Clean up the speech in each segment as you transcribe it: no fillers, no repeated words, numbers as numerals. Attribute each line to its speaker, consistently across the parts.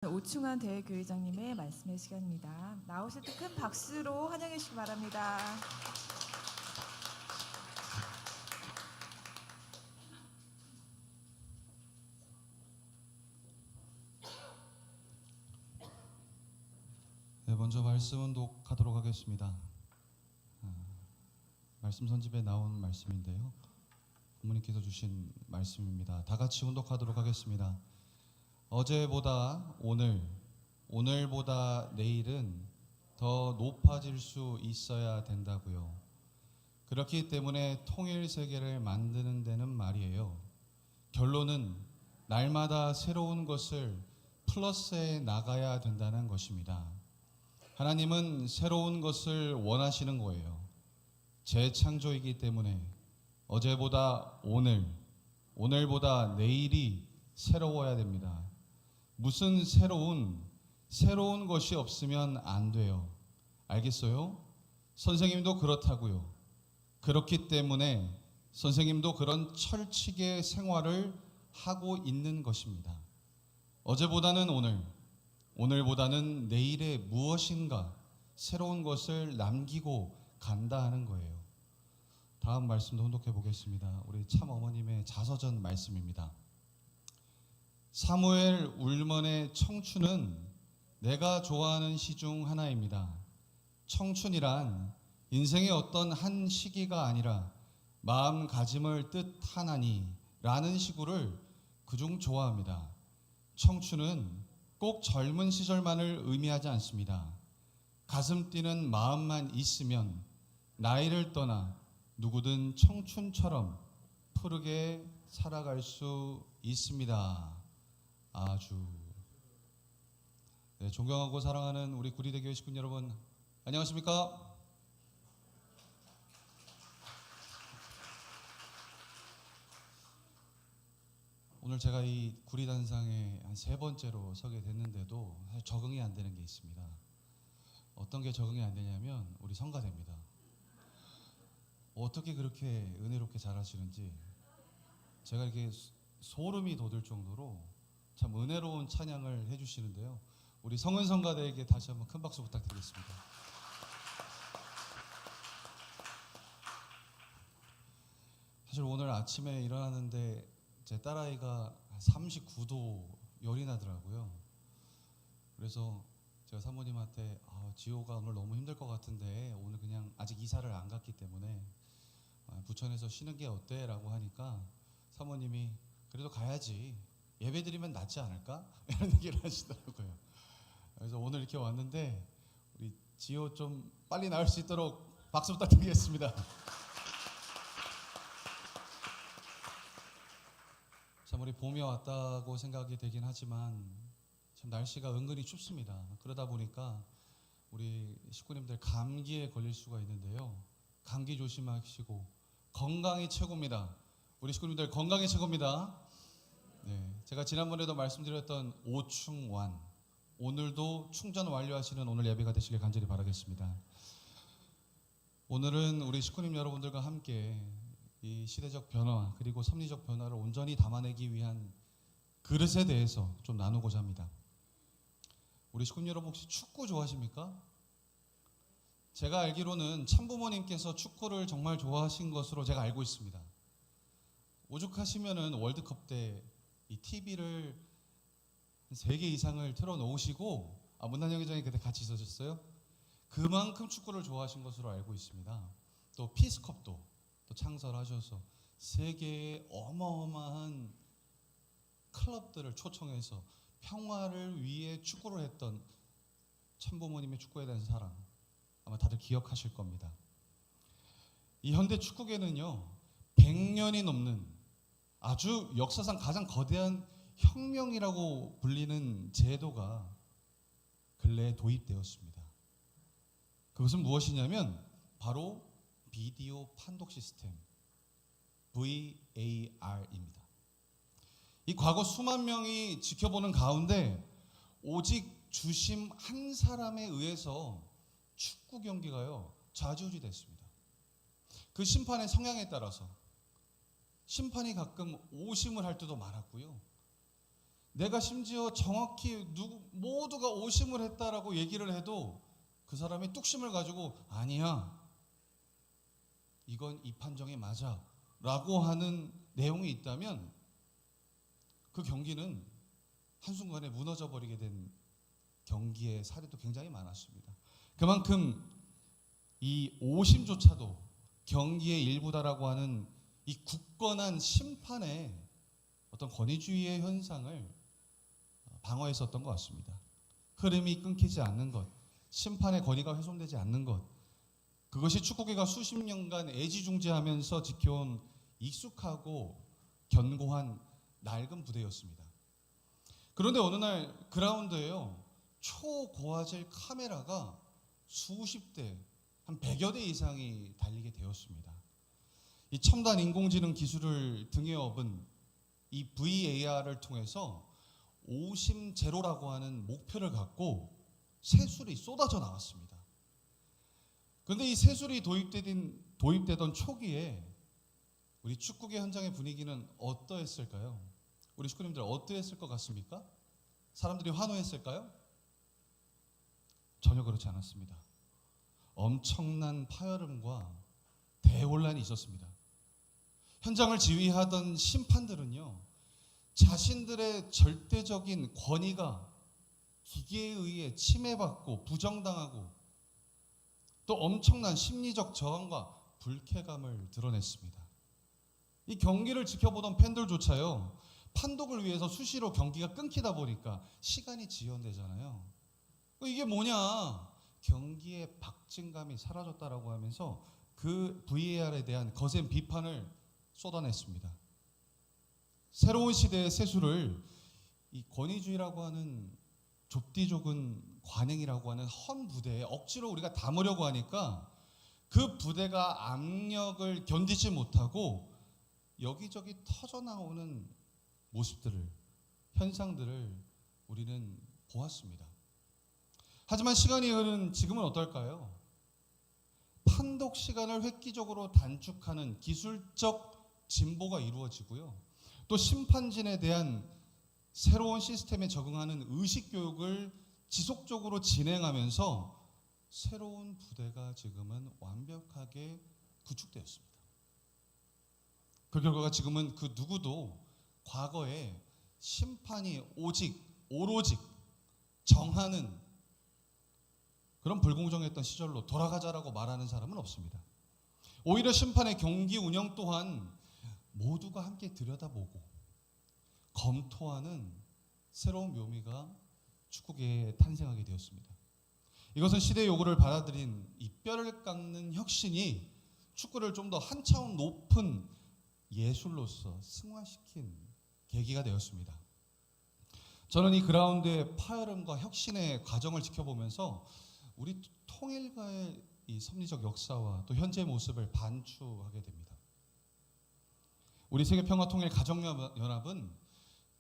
Speaker 1: 오충환 대교회장님의 말씀의 시간입니다. 나오실 때 큰 박수로 환영해 주시기 바랍니다.
Speaker 2: 네, 먼저 말씀 운독하도록 하겠습니다. 말씀 선집에 나온 말씀인데요. 부모님께서 주신 말씀입니다. 다 같이 운독하도록 하겠습니다. 어제보다 오늘, 오늘보다 내일은 더 높아질 수 있어야 된다고요. 그렇기 때문에 통일 세계를 만드는 데는 말이에요. 결론은 날마다 새로운 것을 플러스해 나가야 된다는 것입니다. 하나님은 새로운 것을 원하시는 거예요. 재창조이기 때문에 어제보다 오늘, 오늘보다 내일이 새로워야 됩니다. 무슨 새로운 것이 없으면 안 돼요. 알겠어요? 선생님도 그렇다고요. 그렇기 때문에 선생님도 그런 철칙의 생활을 하고 있는 것입니다. 어제보다는 오늘, 오늘보다는 내일에 무엇인가 새로운 것을 남기고 간다 하는 거예요. 다음 말씀도 혼독해 보겠습니다. 우리 참 어머님의 자서전 말씀입니다. 사무엘 울먼의 청춘은 내가 좋아하는 시 중 하나입니다. 청춘이란 인생의 어떤 한 시기가 아니라 마음가짐을 뜻하나니 라는 시구를 그중 좋아합니다. 청춘은 꼭 젊은 시절만을 의미하지 않습니다. 가슴 뛰는 마음만 있으면 나이를 떠나 누구든 청춘처럼 푸르게 살아갈 수 있습니다. 아주 네, 존경하고 사랑하는 우리 구리대교회 식구 여러분, 안녕하십니까? 오늘 제가 이 구리단상에 한 3번째로 서게 됐는데도 사실 적응이 안 되는 게 있습니다. 어떤 게 적응이 안 되냐면 우리 성가대입니다. 어떻게 그렇게 은혜롭게 잘하시는지 제가 이렇게 소름이 돋을 정도로 참 은혜로운 찬양을 해주시는데요. 우리 성은 성가대에게 다시 한번 큰 박수 부탁드리겠습니다. 사실 오늘 아침에 일어났는데 제 딸아이가 39도 열이 나더라고요. 그래서 제가 사모님한테 지호가 오늘 너무 힘들 것 같은데 오늘 그냥 아직 이사를 안 갔기 때문에 부천에서 쉬는 게 어때? 라고 하니까 사모님이 그래도 가야지, 예배 드리면 낫지 않을까? 이런 얘기를 하시더라고요. 그래서 오늘 이렇게 왔는데 우리 지호 좀 빨리 나을 수 있도록 박수 부탁드리겠습니다. 참 우리 봄이 왔다고 생각이 되긴 하지만 참 날씨가 은근히 춥습니다. 그러다 보니까 우리 식구님들 감기에 걸릴 수가 있는데요. 감기 조심하시고 건강이 최고입니다. 우리 식구님들 건강이 최고입니다. 네, 제가 지난번에도 말씀드렸던 오충완, 오늘도 충전 완료하시는 오늘 예배가 되시길 간절히 바라겠습니다. 오늘은 우리 식구님 여러분들과 함께 이 시대적 변화 그리고 섭리적 변화를 온전히 담아내기 위한 그릇에 대해서 좀 나누고자 합니다. 우리 식구님 여러분 혹시 축구 좋아하십니까? 제가 알기로는 참부모님께서 축구를 정말 좋아하신 것으로 제가 알고 있습니다. 오죽하시면은 월드컵 때 이 TV를 3개 이상을 틀어놓으시고 문한영 회장이 그때 같이 있으셨어요. 그만큼 축구를 좋아하신 것으로 알고 있습니다. 또 피스컵도 또 창설하셔서 세계의 어마어마한 클럽들을 초청해서 평화를 위해 축구를 했던 참부모님의 축구에 대한 사랑 아마 다들 기억하실 겁니다. 이 현대 축구계는요 100년이 넘는 아주 역사상 가장 거대한 혁명이라고 불리는 제도가 근래에 도입되었습니다. 그것은 무엇이냐면 바로 비디오 판독 시스템 VAR입니다. 이 과거 수만 명이 지켜보는 가운데 오직 주심 한 사람에 의해서 축구 경기가요 좌지우지 됐습니다. 그 심판의 성향에 따라서 심판이 가끔 오심을 할 때도 많았고요. 내가 심지어 정확히 모두가 오심을 했다라고 얘기를 해도 그 사람이 뚝심을 가지고 아니야, 이건 이 판정이 맞아 라고 하는 내용이 있다면 그 경기는 한순간에 무너져 버리게 된 경기의 사례도 굉장히 많았습니다. 그만큼 이 오심조차도 경기의 일부다라고 하는 이 굳건한 심판의 어떤 권위주의의 현상을 방어했었던 것 같습니다. 흐름이 끊기지 않는 것, 심판의 권위가 훼손되지 않는 것, 그것이 축구계가 수십 년간 애지중지하면서 지켜온 익숙하고 견고한 낡은 부대였습니다. 그런데 어느 날 그라운드에요, 초고화질 카메라가 수십 대, 한 100여 대 이상이 달리게 되었습니다. 이 첨단 인공지능 기술을 등에 업은 이 VAR을 통해서 오심 제로라고 하는 목표를 갖고 세술이 쏟아져 나왔습니다. 그런데 이 세술이 도입되던 초기에 우리 축구계 현장의 분위기는 어떠했을까요? 우리 축구님들 어떠했을 것 같습니까? 사람들이 환호했을까요? 전혀 그렇지 않았습니다. 엄청난 파열음과 대혼란이 있었습니다. 현장을 지휘하던 심판들은요, 자신들의 절대적인 권위가 기계에 의해 침해받고 부정당하고 또 엄청난 심리적 저항과 불쾌감을 드러냈습니다. 이 경기를 지켜보던 팬들조차요, 판독을 위해서 수시로 경기가 끊기다 보니까 시간이 지연되잖아요. 이게 뭐냐, 경기의 박진감이 사라졌다라고 하면서 그 VAR에 대한 거센 비판을 쏟아냈습니다. 새로운 시대의 세수를 이 권위주의라고 하는 좁디 좁은 관행이라고 하는 헌 부대에 억지로 우리가 담으려고 하니까 그 부대가 압력을 견디지 못하고 여기저기 터져나오는 모습들을, 현상들을 우리는 보았습니다. 하지만 시간이 흐른 지금은 어떨까요? 판독 시간을 획기적으로 단축하는 기술적 진보가 이루어지고요, 또 심판진에 대한 새로운 시스템에 적응하는 의식 교육을 지속적으로 진행하면서 새로운 부대가 지금은 완벽하게 구축되었습니다. 그 결과가 지금은 그 누구도 과거에 심판이 오로지 정하는 그런 불공정했던 시절로 돌아가자라고 말하는 사람은 없습니다. 오히려 심판의 경기 운영 또한 모두가 함께 들여다보고 검토하는 새로운 묘미가 축구계에 탄생하게 되었습니다. 이것은 시대의 요구를 받아들인 이 뼈를 깎는 혁신이 축구를 좀 더 한 차원 높은 예술로서 승화시킨 계기가 되었습니다. 저는 이 그라운드의 파열음과 혁신의 과정을 지켜보면서 우리 통일가의 이 섭리적 역사와 또 현재의 모습을 반추하게 됩니다. 우리 세계평화통일가정연합은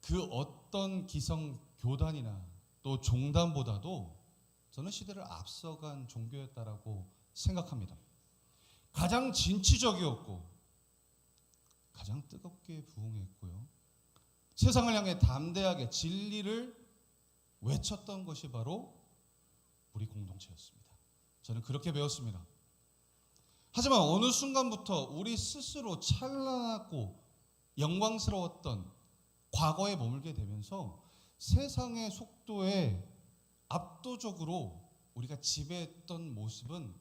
Speaker 2: 그 어떤 기성 교단이나 또 종단보다도 저는 시대를 앞서간 종교였다라고 생각합니다. 가장 진취적이었고 가장 뜨겁게 부흥했고요, 세상을 향해 담대하게 진리를 외쳤던 것이 바로 우리 공동체였습니다. 저는 그렇게 배웠습니다. 하지만 어느 순간부터 우리 스스로 찬란하고 영광스러웠던 과거에 머물게 되면서 세상의 속도에 압도적으로 우리가 지배했던 모습은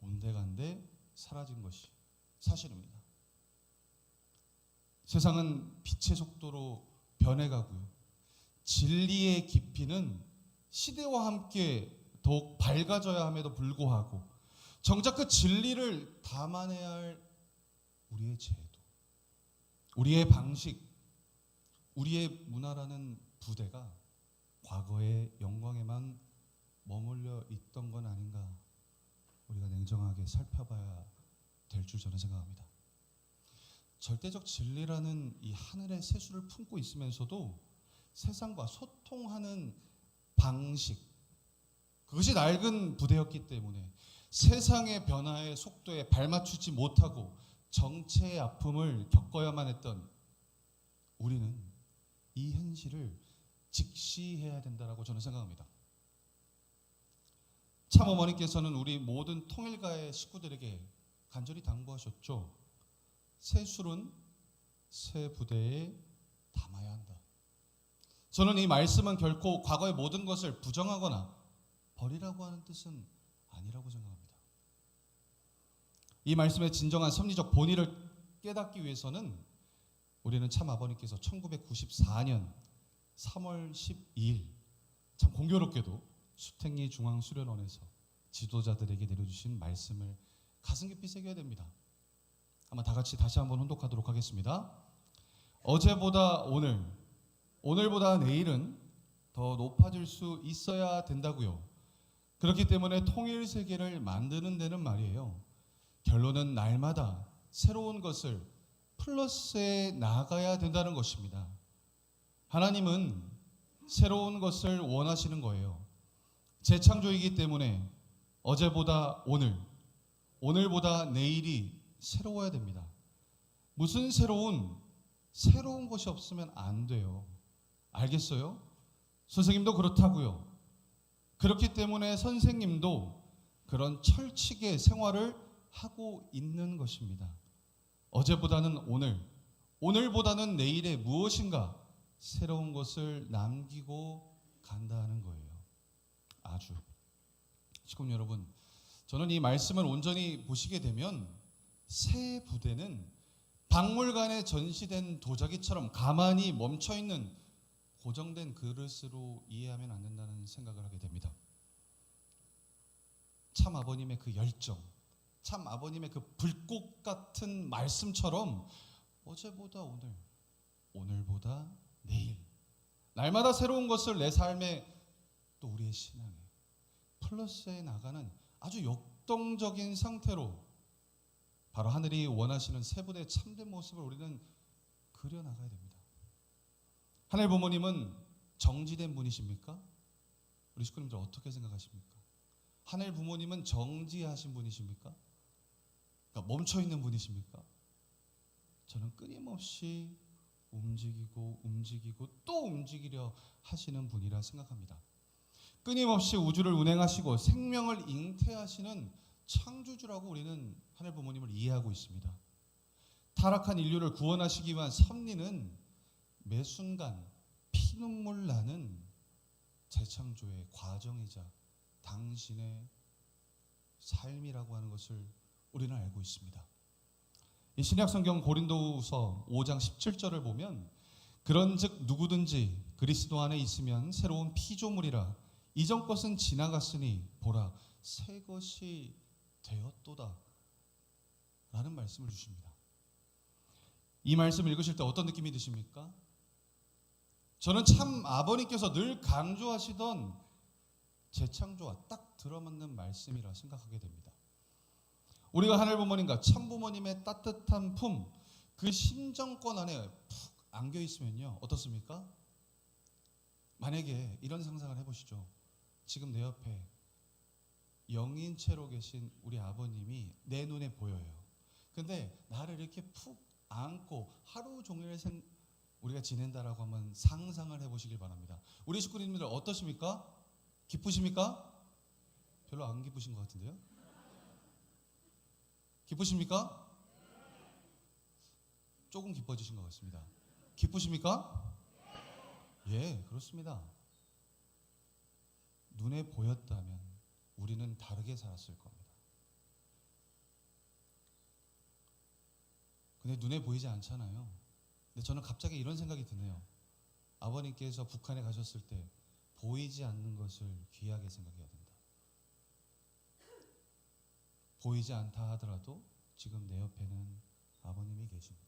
Speaker 2: 온데간데 사라진 것이 사실입니다. 세상은 빛의 속도로 변해가고요, 진리의 깊이는 시대와 함께 더욱 밝아져야 함에도 불구하고 정작 그 진리를 담아내야 할 우리의 제도, 우리의 방식, 우리의 문화라는 부대가 과거의 영광에만 머물러 있던 건 아닌가, 우리가 냉정하게 살펴봐야 될 줄 저는 생각합니다. 절대적 진리라는 이 하늘의 세수를 품고 있으면서도 세상과 소통하는 방식, 그것이 낡은 부대였기 때문에 세상의 변화의 속도에 발맞추지 못하고 정체의 아픔을 겪어야만 했던 우리는 이 현실을 직시해야 된다라고 저는 생각합니다. 참 어머니께서는 우리 모든 통일가의 식구들에게 간절히 당부하셨죠. 새 술은 새 부대에 담아야 한다. 저는 이 말씀은 결코 과거의 모든 것을 부정하거나 버리라고 하는 뜻은 아니라고 생각합니다. 이 말씀의 진정한 섭리적 본의를 깨닫기 위해서는 우리는 참 아버님께서 1994년 3월 12일 참 공교롭게도 수택리 중앙수련원에서 지도자들에게 내려주신 말씀을 가슴 깊이 새겨야 됩니다. 한번 다 같이 다시 한번 혼독하도록 하겠습니다. 어제보다 오늘, 오늘보다 내일은 더 높아질 수 있어야 된다고요. 그렇기 때문에 통일 세계를 만드는 데는 말이에요. 결론은 날마다 새로운 것을 플러스해 나가야 된다는 것입니다. 하나님은 새로운 것을 원하시는 거예요. 재창조이기 때문에 어제보다 오늘, 오늘보다 내일이 새로워야 됩니다. 무슨 새로운 것이 없으면 안 돼요. 알겠어요? 선생님도 그렇다고요. 그렇기 때문에 선생님도 그런 철칙의 생활을 하고 있는 것입니다. 어제보다는 오늘, 오늘보다는 내일에 무엇인가 새로운 것을 남기고 간다는 거예요. 아주. 시군 여러분, 저는 이 말씀을 온전히 보시게 되면 새 부대는 박물관에 전시된 도자기처럼 가만히 멈춰있는 고정된 그릇으로 이해하면 안 된다는 생각을 하게 됩니다. 참 아버님의 그 열정, 참 아버님의 그 불꽃 같은 말씀처럼 어제보다 오늘, 오늘보다 내일, 날마다 새로운 것을 내 삶에 또 우리의 신앙에 플러스해 나가는 아주 역동적인 상태로 바로 하늘이 원하시는 새 부대의 참된 모습을 우리는 그려나가야 됩니다. 하늘 부모님은 정지된 분이십니까? 우리 식구님들 어떻게 생각하십니까? 하늘 부모님은 정지하신 분이십니까? 그러니까 멈춰있는 분이십니까? 저는 끊임없이 움직이고 또 움직이려 하시는 분이라 생각합니다. 끊임없이 우주를 운행하시고 생명을 잉태하시는 창조주라고 우리는 하늘 부모님을 이해하고 있습니다. 타락한 인류를 구원하시기 위한 섭리는 매 순간 피눈물 나는 재창조의 과정이자 당신의 삶이라고 하는 것을 우리는 알고 있습니다. 이 신약 성경 고린도후서 5장 17절을 보면 그런즉 누구든지 그리스도 안에 있으면 새로운 피조물이라 이전 것은 지나갔으니 보라 새 것이 되었도다 라는 말씀을 주십니다. 이 말씀을 읽으실 때 어떤 느낌이 드십니까? 저는 참 아버님께서 늘 강조하시던 재창조와 딱 들어맞는 말씀이라 생각하게 됩니다. 우리가 하늘 부모님과 참 부모님의 따뜻한 품, 그 심정권 안에 푹 안겨 있으면요 어떻습니까? 만약에 이런 상상을 해보시죠. 지금 내 옆에 영인체로 계신 우리 아버님이 내 눈에 보여요. 근데 나를 이렇게 푹 안고 하루 종일 우리가 지낸다라고 한번 상상을 해보시길 바랍니다. 우리 식구님들 어떠십니까? 기쁘십니까? 별로 안 기쁘신 것 같은데요? 기쁘십니까? 조금 기뻐지신 것 같습니다. 기쁘십니까? 예, 그렇습니다. 눈에 보였다면 우리는 다르게 살았을 겁니다. 근데 눈에 보이지 않잖아요. 근데 저는 갑자기 이런 생각이 드네요. 아버님께서 북한에 가셨을 때 보이지 않는 것을 귀하게 생각해야 된다. 보이지 않다 하더라도 지금 내 옆에는 아버님이 계십니다.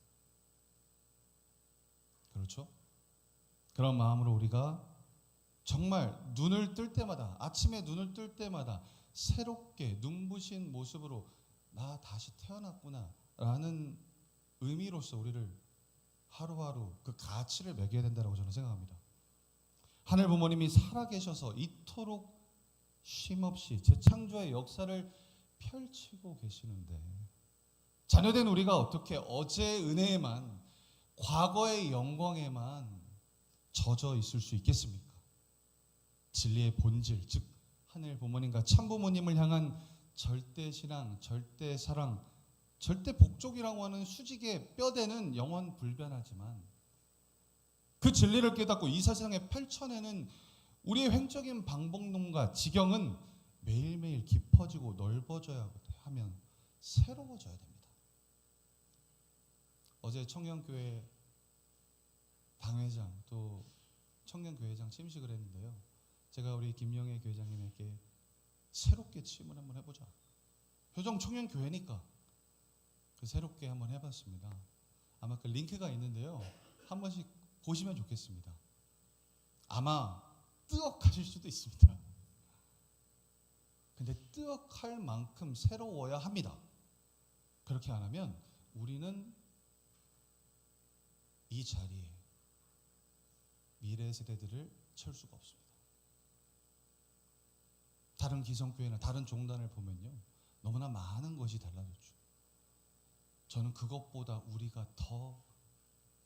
Speaker 2: 그렇죠? 그런 마음으로 우리가 정말 눈을 뜰 때마다, 아침에 눈을 뜰 때마다 새롭게 눈부신 모습으로 나 다시 태어났구나 라는 의미로서 우리를 하루하루 그 가치를 매겨야 된다고 저는 생각합니다. 하늘 부모님이 살아계셔서 이토록 쉼없이 재창조의 역사를 펼치고 계시는데 자녀된 우리가 어떻게 어제의 은혜에만, 과거의 영광에만 젖어 있을 수 있겠습니까? 진리의 본질, 즉 하늘 부모님과 참 부모님을 향한 절대 신앙, 절대 사랑, 절대 복종이라고 하는 수직의 뼈대는 영원 불변하지만 그 진리를 깨닫고 이 세상에 펼쳐내는 우리의 횡적인 방법론과 지경은 매일매일 깊어지고 넓어져야 하면 새로워져야 됩니다. 어제 청년교회 당회장 또 청년교회장 취임식을 했는데요. 제가 우리 김영애 교회장님에게 새롭게 취임을 한번 해보자. 효정 청년교회니까 그 새롭게 한번 해봤습니다. 아마 그 링크가 있는데요. 한 번씩 보시면 좋겠습니다. 아마 뜨억하실 수도 있습니다. 근데 뜨억할 만큼 새로워야 합니다. 그렇게 안 하면 우리는 이 자리에 미래 세대들을 채울 수가 없습니다. 다른 기성교회나 다른 종단을 보면요, 너무나 많은 것이 달라졌죠. 저는 그것보다 우리가 더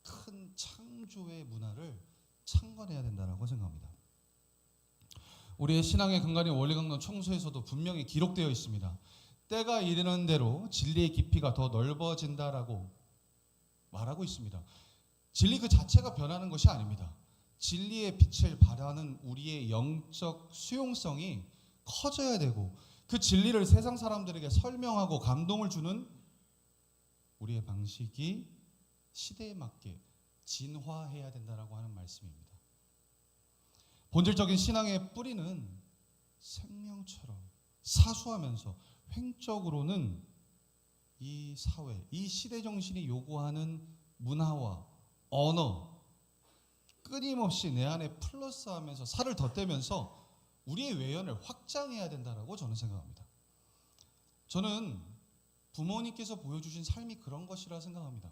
Speaker 2: 큰 창조의 문화를 창건해야 된다고 생각합니다. 우리의 신앙의 근간인 원리강론 청소에서도 분명히 기록되어 있습니다. 때가 이르는 대로 진리의 깊이가 더 넓어진다라고 말하고 있습니다. 진리 그 자체가 변하는 것이 아닙니다. 진리의 빛을 발하는 우리의 영적 수용성이 커져야 되고 그 진리를 세상 사람들에게 설명하고 감동을 주는 우리의 방식이 시대에 맞게 진화해야 된다라고 하는 말씀입니다. 본질적인 신앙의 뿌리는 생명처럼 사수하면서 횡적으로는 이 사회, 이 시대 정신이 요구하는 문화와 언어 끊임없이 내 안에 플러스하면서 살을 덧대면서 우리의 외연을 확장해야 된다라고 저는 생각합니다. 저는 부모님께서 보여주신 삶이 그런 것이라 생각합니다.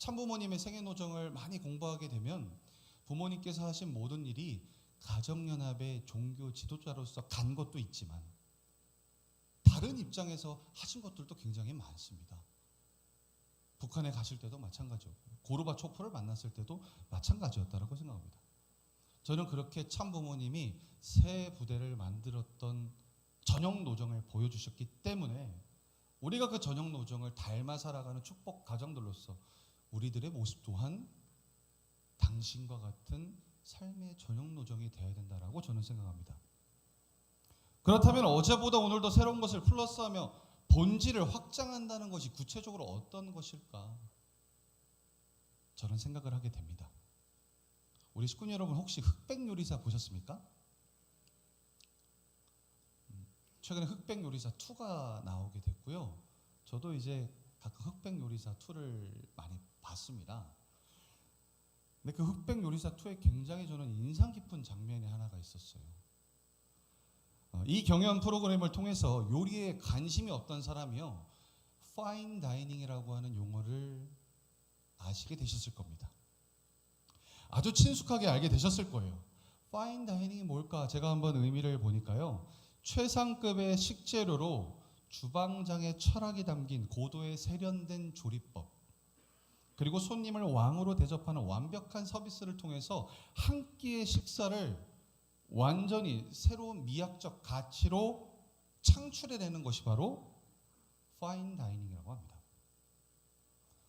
Speaker 2: 참부모님의 생애노정을 많이 공부하게 되면 부모님께서 하신 모든 일이 가정연합의 종교 지도자로서 간 것도 있지만 다른 입장에서 하신 것들도 굉장히 많습니다. 북한에 가실 때도 마찬가지였고요. 고르바초프를 만났을 때도 마찬가지였다고 생각합니다. 저는 그렇게 참부모님이 새 부대를 만들었던 전형노정을 보여주셨기 때문에 우리가 그 전형노정을 닮아 살아가는 축복 가정들로서 우리들의 모습 또한 당신과 같은 삶의 전형노정이 되어야 된다라고 저는 생각합니다. 그렇다면 어제보다 오늘 더 새로운 것을 플러스하며 본질을 확장한다는 것이 구체적으로 어떤 것일까? 저는 생각을 하게 됩니다. 우리 식구 여러분 혹시 흑백 요리사 보셨습니까? 최근에 흑백 요리사 2가 나오게 됐고요. 저도 이제 가끔 흑백 요리사 2를 많이 봤습니다. 근데 그 흑백 요리사 2에 굉장히 저는 인상 깊은 장면이 하나가 있었어요. 이 경연 프로그램을 통해서 요리에 관심이 없던 사람이요, 파인 다이닝이라고 하는 용어를 아시게 되셨을 겁니다. 아주 친숙하게 알게 되셨을 거예요. 파인 다이닝이 뭘까? 제가 한번 의미를 보니까요, 최상급의 식재료로 주방장의 철학이 담긴 고도의 세련된 조리법, 그리고 손님을 왕으로 대접하는 완벽한 서비스를 통해서 한 끼의 식사를 완전히 새로운 미학적 가치로 창출해내는 것이 바로 파인 다이닝이라고 합니다.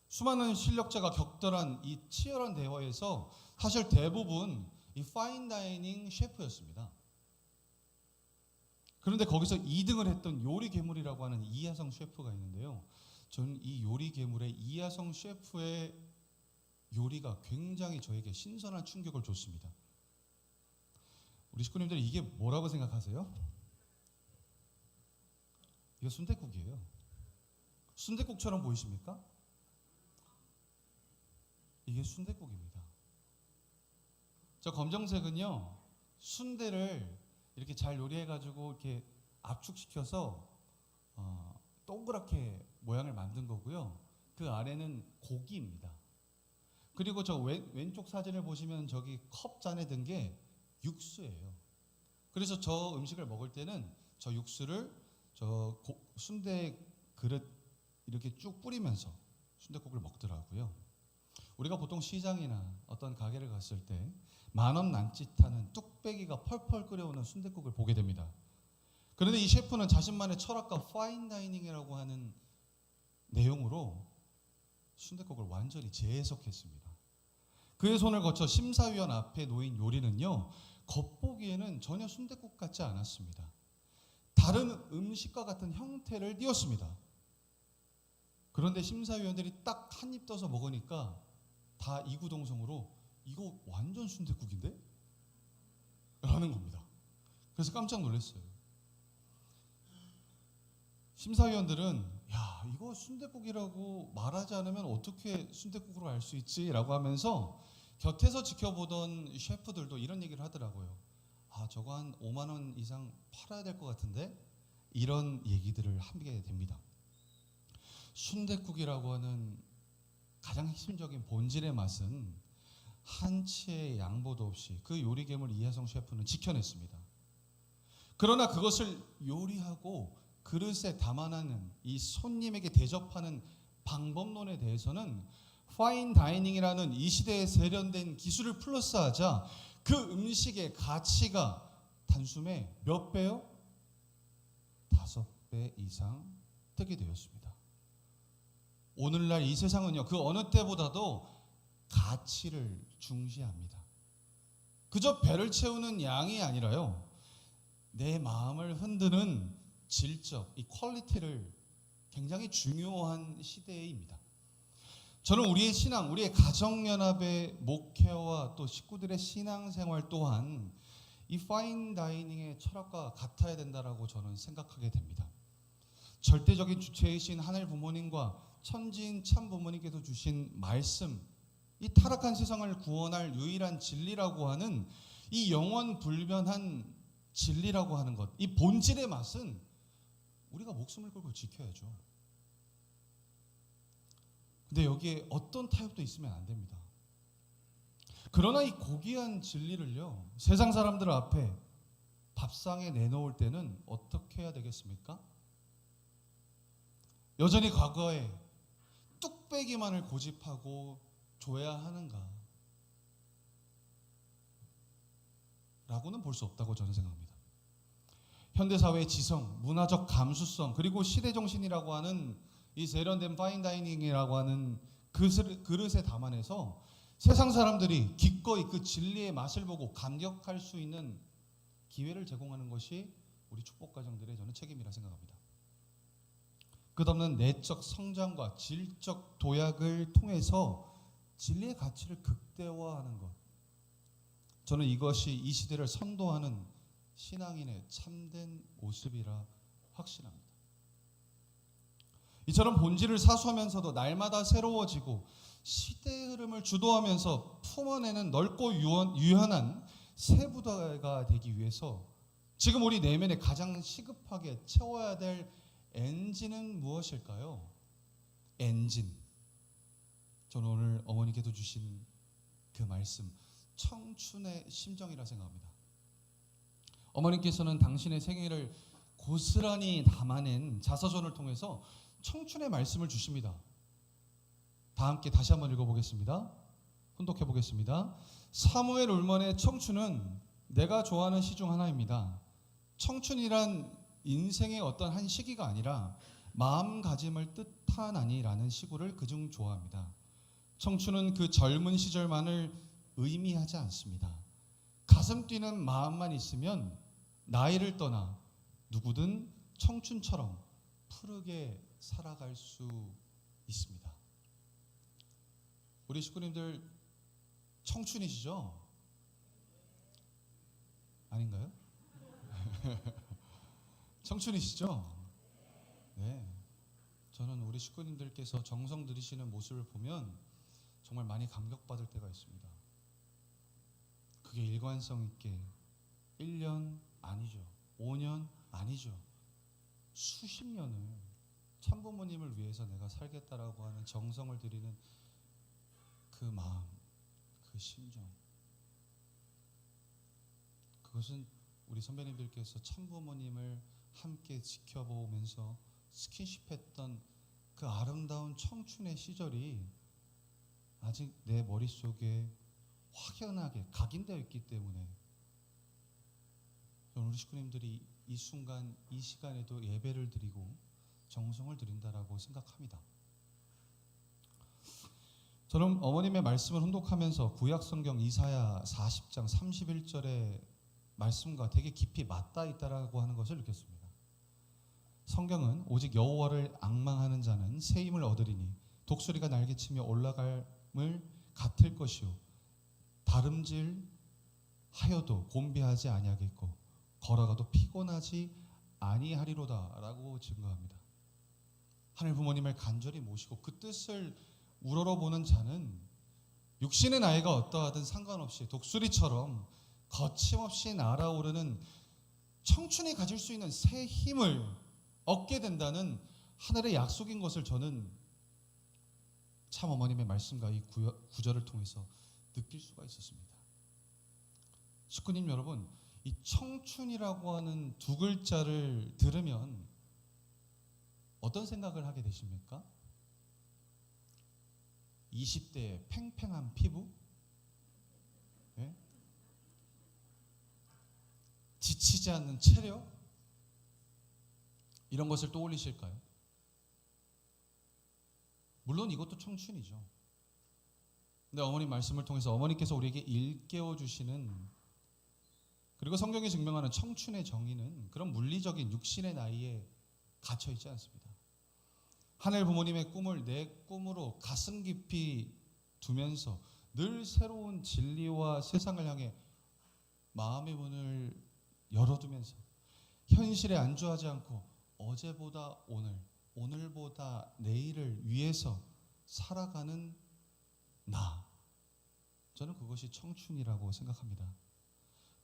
Speaker 2: 수많은 실력자가 격돌한 이 치열한 대화에서 사실 대부분 이 파인 다이닝 셰프였습니다. 그런데 거기서 2등을 했던 요리 괴물이라고 하는 이하성 셰프가 있는데요. 저는 이 요리 괴물의 이하성 셰프의 요리가 굉장히 저에게 신선한 충격을 줬습니다. 우리 식구님들 이게 뭐라고 생각하세요? 이거 순댓국이에요. 순댓국처럼 보이십니까? 이게 순댓국입니다. 저 검정색은요, 순대를 이렇게 잘 요리해가지고 이렇게 압축시켜서 동그랗게 모양을 만든 거고요. 그 아래는 고기입니다. 그리고 저 왼쪽 사진을 보시면 저기 컵 잔에 든 게 육수예요. 그래서 저 음식을 먹을 때는 저 육수를 저 순대 그릇 이렇게 쭉 뿌리면서 순댓국을 먹더라고요. 우리가 보통 시장이나 어떤 가게를 갔을 때 10,000원 남짓하는 뚝배기가 펄펄 끓여오는 순댓국을 보게 됩니다. 그런데 이 셰프는 자신만의 철학과 파인다이닝이라고 하는 내용으로 순댓국을 완전히 재해석했습니다. 그의 손을 거쳐 심사위원 앞에 놓인 요리는요, 겉보기에는 전혀 순댓국 같지 않았습니다. 다른 음식과 같은 형태를 띄었습니다. 그런데 심사위원들이 딱 한 입 떠서 먹으니까 다 이구동성으로 이거 완전 순댓국인데? 라는 겁니다. 그래서 깜짝 놀랐어요. 심사위원들은 야, 이거 순댓국이라고 말하지 않으면 어떻게 순댓국으로 알 수 있지? 라고 하면서 곁에서 지켜보던 셰프들도 이런 얘기를 하더라고요. 아, 저거 한 5만 원 이상 팔아야 될 것 같은데? 이런 얘기들을 하게 됩니다. 순댓국이라고 하는 가장 핵심적인 본질의 맛은 한치의 양보도 없이 그 요리괴물 이하성 셰프는 지켜냈습니다. 그러나 그것을 요리하고 그릇에 담아내는 이 손님에게 대접하는 방법론에 대해서는 파인 다이닝이라는 이 시대에 세련된 기술을 플러스하자 그 음식의 가치가 단숨에 몇 배요? 5배 이상 뜨게 되었습니다. 오늘날 이 세상은요, 그 어느 때보다도 가치를 중시합니다. 그저 배를 채우는 양이 아니라요, 내 마음을 흔드는 질적, 이 퀄리티를 굉장히 중요한 시대입니다. 저는 우리의 신앙, 우리의 가정연합의 목회와 또 식구들의 신앙생활 또한 이 파인 다이닝의 철학과 같아야 된다라고 저는 생각하게 됩니다. 절대적인 주체이신 하늘 부모님과 천지인 참 부모님께서 주신 말씀, 이 타락한 세상을 구원할 유일한 진리라고 하는 이 영원 불변한 진리라고 하는 것, 이 본질의 맛은 우리가 목숨을 걸고 지켜야죠. 근데 여기에 어떤 타협도 있으면 안 됩니다. 그러나 이 고귀한 진리를요, 세상 사람들 앞에 밥상에 내놓을 때는 어떻게 해야 되겠습니까? 여전히 과거에 뚝배기만을 고집하고 줘야 하는가? 라고는 볼 수 없다고 저는 생각합니다. 현대사회의 지성, 문화적 감수성, 그리고 시대정신이라고 하는 이 세련된 파인다이닝이라고 하는 그릇에 담아내서 세상 사람들이 기꺼이 그 진리의 맛을 보고 감격할 수 있는 기회를 제공하는 것이 우리 축복가정들의 저는 책임이라 생각합니다. 끝없는 내적 성장과 질적 도약을 통해서 진리의 가치를 극대화하는 것, 저는 이것이 이 시대를 선도하는 신앙인의 참된 모습이라 확신합니다. 이처럼 본질을 사수하면서도 날마다 새로워지고 시대의 흐름을 주도하면서 품어내는 넓고 유연한 새 부다가 되기 위해서 지금 우리 내면에 가장 시급하게 채워야 될 엔진은 무엇일까요? 엔진. 저는 오늘 어머니께도 주신 그 말씀, 청춘의 심정이라 생각합니다. 어머니께서는 당신의 생애를 고스란히 담아낸 자서전을 통해서 청춘의 말씀을 주십니다. 다 함께 다시 한번 읽어보겠습니다. 혼독해 보겠습니다. 사무엘 울먼의 청춘은 내가 좋아하는 시 중 하나입니다. 청춘이란 인생의 어떤 한 시기가 아니라 마음가짐을 뜻하나니라는 시구를 그중 좋아합니다. 청춘은 그 젊은 시절만을 의미하지 않습니다. 가슴 뛰는 마음만 있으면 나이를 떠나 누구든 청춘처럼 푸르게 살아갈 수 있습니다. 우리 식구님들 청춘이시죠? 아닌가요? 청춘이시죠? 네. 저는 우리 식구님들께서 정성 들이시는 모습을 보면 정말 많이 감격받을 때가 있습니다. 그게 일관성 있게 1년 아니죠. 5년 아니죠. 수십 년을 참부모님을 위해서 내가 살겠다라고 하는 정성을 들이는 그 마음, 그 심정, 그것은 우리 선배님들께서 참부모님을 함께 지켜보면서 스킨십했던 그 아름다운 청춘의 시절이 아직 내 머릿속에 확연하게 각인되어 있기 때문에 우리 식구님들이 이 순간 이 시간에도 예배를 드리고 정성을 드린다라고 생각합니다. 저는 어머님의 말씀을 혼독하면서 구약성경 이사야 40장 31절의 말씀과 되게 깊이 맞닿아 있다라고 하는 것을 느꼈습니다. 성경은 오직 여호와를 앙망하는 자는 새 힘을 얻으리니 독수리가 날개치며 올라감을 같을 것이요 다름질 하여도 곤비하지 아니하겠고 걸어가도 피곤하지 아니하리로다라고 증거합니다. 하늘 부모님을 간절히 모시고 그 뜻을 우러러보는 자는 육신의 나이가 어떠하든 상관없이 독수리처럼 거침없이 날아오르는 청춘이 가질 수 있는 새 힘을 얻게 된다는 하늘의 약속인 것을 저는 참 어머님의 말씀과 이 구절을 통해서 느낄 수가 있었습니다. 식구님 여러분, 이 청춘이라고 하는 두 글자를 들으면 어떤 생각을 하게 되십니까? 20대의 팽팽한 피부? 네? 지치지 않는 체력? 이런 것을 떠올리실까요? 물론 이것도 청춘이죠. 근데 어머님 말씀을 통해서 어머니께서 우리에게 일깨워 주시는, 그리고 성경이 증명하는 청춘의 정의는 그런 물리적인 육신의 나이에 갇혀 있지 않습니다. 하늘 부모님의 꿈을 내 꿈으로 가슴 깊이 두면서 늘 새로운 진리와 세상을 향해 마음의 문을 열어두면서 현실에 안주하지 않고 어제보다 오늘, 오늘보다 내일을 위해서 살아가는 나, 저는 그것이 청춘이라고 생각합니다.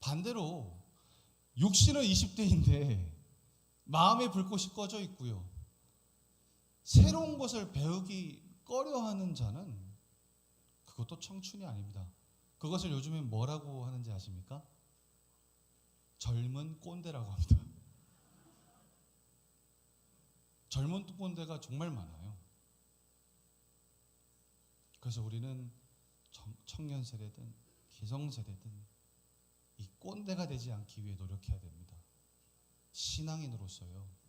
Speaker 2: 반대로 육신은 20대인데 마음의 불꽃이 꺼져 있고요, 새로운 것을 배우기 꺼려하는 자는 그것도 청춘이 아닙니다. 그것을 요즘에 뭐라고 하는지 아십니까? 젊은 꼰대라고 합니다. 젊은 꼰대가 정말 많아요. 그래서 우리는 청년 세대든 기성세대든 이 꼰대가 되지 않기 위해 노력해야 됩니다. 신앙인으로서요.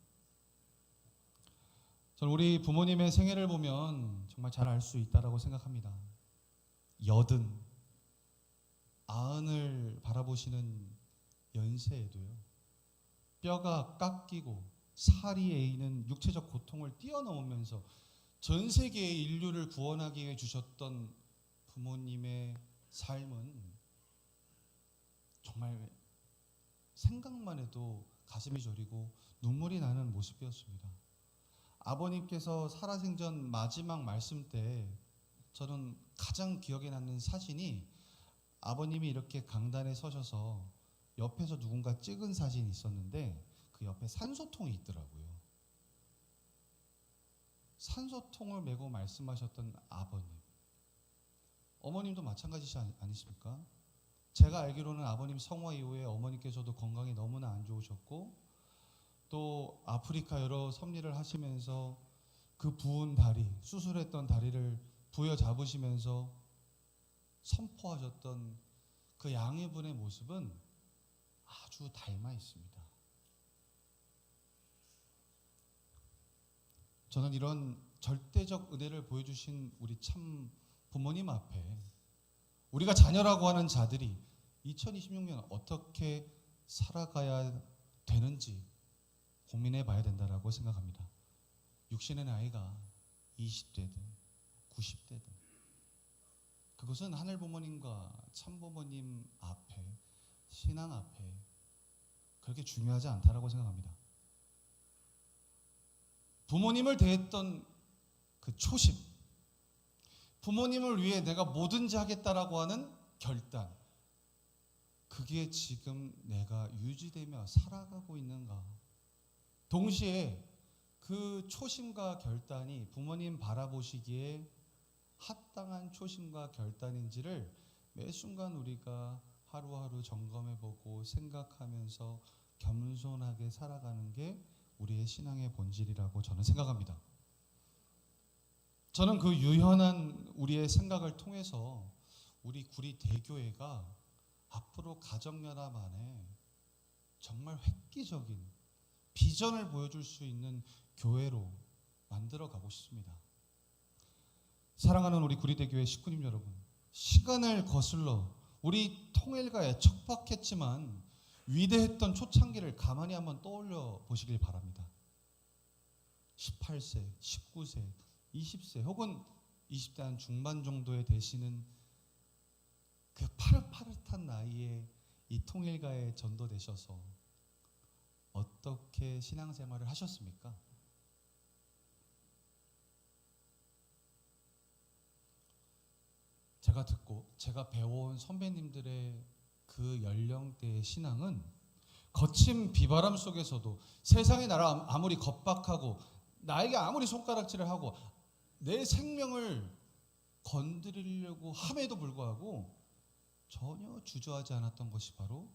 Speaker 2: 저는 우리 부모님의 생애를 보면 정말 잘 알 수 있다라고 생각합니다. 80, 90을 바라보시는 연세에도요, 뼈가 깎이고 살이 에이는 육체적 고통을 뛰어넘으면서 전 세계의 인류를 구원하기 위해 주셨던 부모님의 삶은 정말 생각만 해도 가슴이 저리고 눈물이 나는 모습이었습니다. 아버님께서 살아생전 마지막 말씀 때 저는 가장 기억에 남는 사진이, 아버님이 이렇게 강단에 서셔서 옆에서 누군가 찍은 사진이 있었는데 그 옆에 산소통이 있더라고요. 산소통을 메고 말씀하셨던 아버님. 어머님도 마찬가지시 아니십니까? 제가 알기로는 아버님 성화 이후에 어머니께서도 건강이 너무나 안 좋으셨고, 또 아프리카 여러 섭리를 하시면서 그 부은 다리, 수술했던 다리를 부여잡으시면서 선포하셨던 그 양의 분의 모습은 아주 닮아 있습니다. 저는 이런 절대적 은혜를 보여주신 우리 참 부모님 앞에 우리가 자녀라고 하는 자들이 2026년 어떻게 살아가야 되는지 고민해 봐야 된다라고 생각합니다. 육신의 나이가 20대든 90대든 그것은 하늘 부모님과 참 부모님 앞에, 신앙 앞에 그렇게 중요하지 않다라고 생각합니다. 부모님을 대했던 그 초심, 부모님을 위해 내가 뭐든지 하겠다라고 하는 결단, 그게 지금 내가 유지되며 살아가고 있는가? 동시에 그 초심과 결단이 부모님 바라보시기에 합당한 초심과 결단인지를 매 순간 우리가 하루하루 점검해보고 생각하면서 겸손하게 살아가는 게 우리의 신앙의 본질이라고 저는 생각합니다. 저는 그 유연한 우리의 생각을 통해서 우리 구리대교회가 앞으로 가정연합 안에 정말 획기적인 비전을 보여줄 수 있는 교회로 만들어 가고 싶습니다. 사랑하는 우리 구리대교회 식구님 여러분, 시간을 거슬러 우리 통일가에 척박했지만 위대했던 초창기를 가만히 한번 떠올려 보시길 바랍니다. 18세, 19세, 20세 혹은 20대 한 중반 정도에 되시는 그 파릇파릇한 나이에 이 통일가에 전도되셔서 어떻게 신앙생활을 하셨습니까? 제가 듣고 제가 배워온 선배님들의 그 연령대의 신앙은 거친 비바람 속에서도 세상이 나를 아무리 겁박하고 나에게 아무리 손가락질을 하고 내 생명을 건드리려고 함에도 불구하고 전혀 주저하지 않았던 것이 바로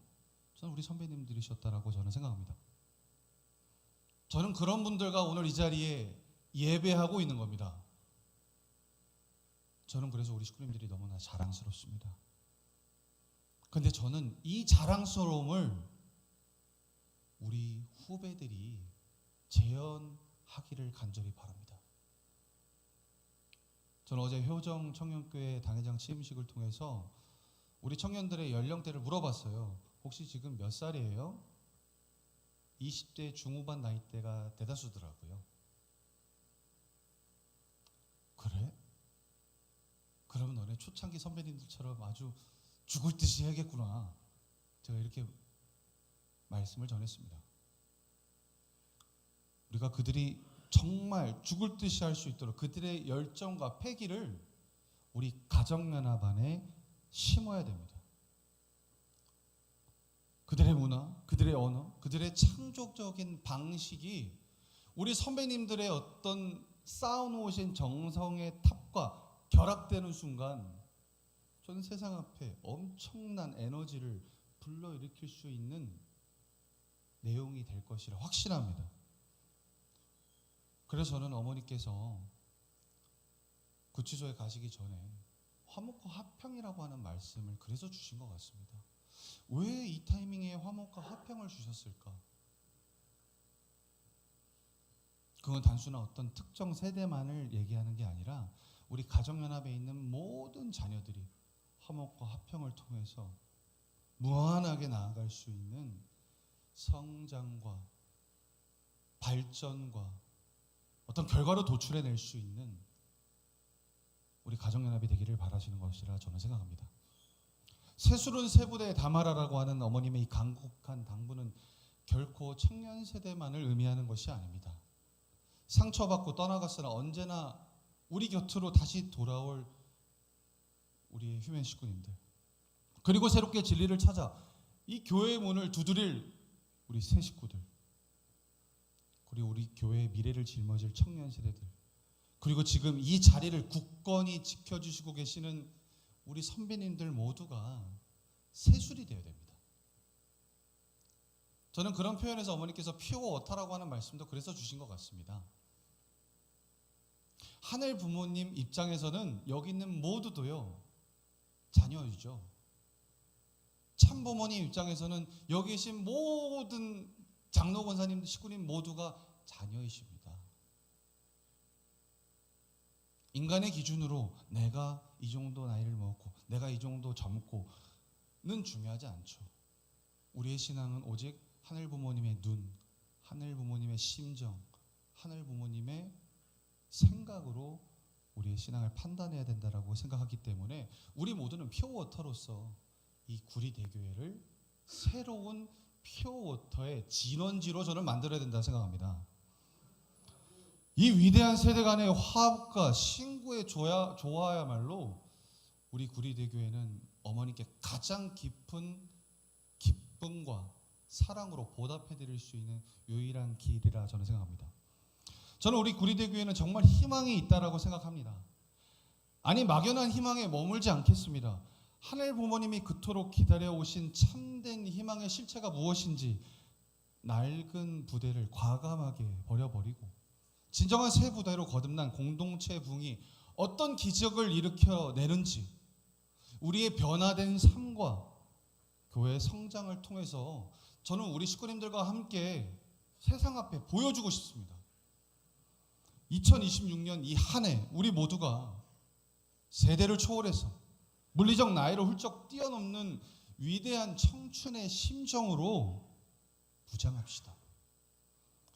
Speaker 2: 저는 우리 선배님들이셨다라고 저는 생각합니다. 저는 그런 분들과 오늘 이 자리에 예배하고 있는 겁니다. 저는 그래서 우리 식구님들이 너무나 자랑스럽습니다. 근데 저는 이 자랑스러움을 우리 후배들이 재현하기를 간절히 바랍니다. 저는 어제 효정 청년교회 당회장 취임식을 통해서 우리 청년들의 연령대를 물어봤어요. 혹시 지금 몇 살이에요? 20대 중후반 나이대가 대다수더라고요. 그래? 그러면 너네 초창기 선배님들처럼 아주 죽을 듯이 해야겠구나. 제가 이렇게 말씀을 전했습니다. 우리가 그들이 정말 죽을 듯이 할 수 있도록 그들의 열정과 패기를 우리 가정연합 안에 심어야 됩니다. 그들의 문화, 그들의 언어, 그들의 창조적인 방식이 우리 선배님들의 어떤 쌓아놓으신 정성의 탑과 결합되는 순간 저는 세상 앞에 엄청난 에너지를 불러일으킬 수 있는 내용이 될 것이라 확신합니다. 그래서 저는 어머니께서 구치소에 가시기 전에 화목과 화평이라고 하는 말씀을 그래서 주신 것 같습니다. 왜 이 타이밍에 화목과 화평을 주셨을까? 그건 단순한 어떤 특정 세대만을 얘기하는 게 아니라 우리 가정연합에 있는 모든 자녀들이 화목과 화평을 통해서 무한하게 나아갈 수 있는 성장과 발전과 어떤 결과로 도출해낼 수 있는 우리 가정연합이 되기를 바라시는 것이라 저는 생각합니다. 새술은 세부대에 담아라라고 하는 어머님의 이 간곡한 당부는 결코 청년 세대만을 의미하는 것이 아닙니다. 상처받고 떠나갔으나 언제나 우리 곁으로 다시 돌아올 우리의 휴면 식구님들, 그리고 새롭게 진리를 찾아 이 교회의 문을 두드릴 우리 새 식구들, 그리고 우리 교회의 미래를 짊어질 청년 세대들, 그리고 지금 이 자리를 굳건히 지켜주시고 계시는 우리 선배님들 모두가 새술이 되어야 됩니다. 저는 그런 표현에서 어머니께서 피오 워터라고 하는 말씀도 그래서 주신 것 같습니다. 하늘 부모님 입장에서는 여기 있는 모두도요 자녀이죠. 참 부모님 입장에서는 여기 계신 모든 장로 권사님 식구님 모두가 자녀이십니다. 인간의 기준으로 내가 이 정도 나이를 먹고 내가 이 정도 젊고는 중요하지 않죠. 우리의 신앙은 오직 하늘 부모님의 눈, 하늘 부모님의 심정, 하늘 부모님의 생각으로 우리의 신앙을 판단해야 된다라고 생각하기 때문에 우리 모두는 피어워터로서 이 구리대교회를 새로운 피어워터의 진원지로 저는 만들어야 된다 생각합니다. 이 위대한 세대 간의 화합과 신구의 조화야말로 우리 구리대교회는 어머니께 가장 깊은 기쁨과 사랑으로 보답해드릴 수 있는 유일한 길이라 저는 생각합니다. 저는 우리 구리대교회는 정말 희망이 있다라고 생각합니다. 아니 막연한 희망에 머물지 않겠습니다. 하늘 부모님이 그토록 기다려오신 참된 희망의 실체가 무엇인지 낡은 부대를 과감하게 버려버리고 진정한 새 부대로 거듭난 공동체 부흥이 어떤 기적을 일으켜내는지, 우리의 변화된 삶과 교회의 성장을 통해서 저는 우리 식구님들과 함께 세상 앞에 보여주고 싶습니다. 2026년 이 한 해 우리 모두가 세대를 초월해서 물리적 나이를 훌쩍 뛰어넘는 위대한 청춘의 심정으로 부장합시다.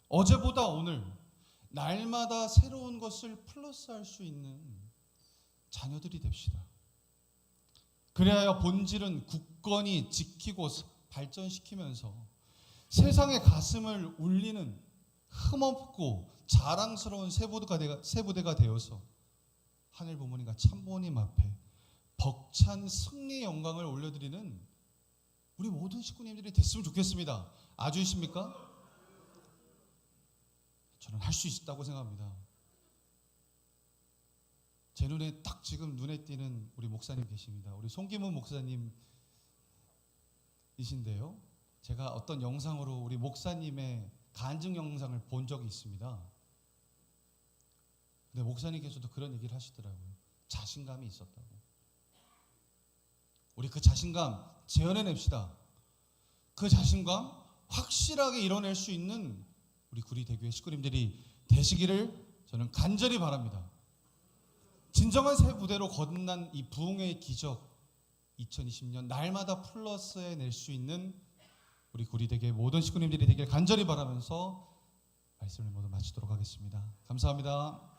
Speaker 2: 어제보다 오늘 날마다 새로운 것을 플러스할 수 있는 자녀들이 됩시다. 그래야 본질은 굳건히 지키고 발전시키면서 세상의 가슴을 울리는 흠없고 자랑스러운 새 부대가 되어서 하늘 부모님과 참부모님 앞에 벅찬 승리의 영광을 올려드리는 우리 모든 식구님들이 됐으면 좋겠습니다. 아주이십니까? 저는 할 수 있다고 생각합니다. 제 눈에 딱 지금 눈에 띄는 우리 목사님 계십니다. 우리 송기문 목사님이신데요. 제가 어떤 영상으로 우리 목사님의 간증 영상을 본 적이 있습니다. 근데 목사님께서도 그런 얘기를 하시더라고요. 자신감이 있었다고. 우리 그 자신감 재현해냅시다. 그 자신감 확실하게 이뤄낼 수 있는 우리 구리대교회 식구님들이 되시기를 저는 간절히 바랍니다. 진정한 새 부대로 거듭난 이 부흥의 기적 2020년 날마다 플러스해 낼 수 있는 우리 구리대교회 모든 식구님들이 되길 간절히 바라면서 말씀을 모두 마치도록 하겠습니다. 감사합니다.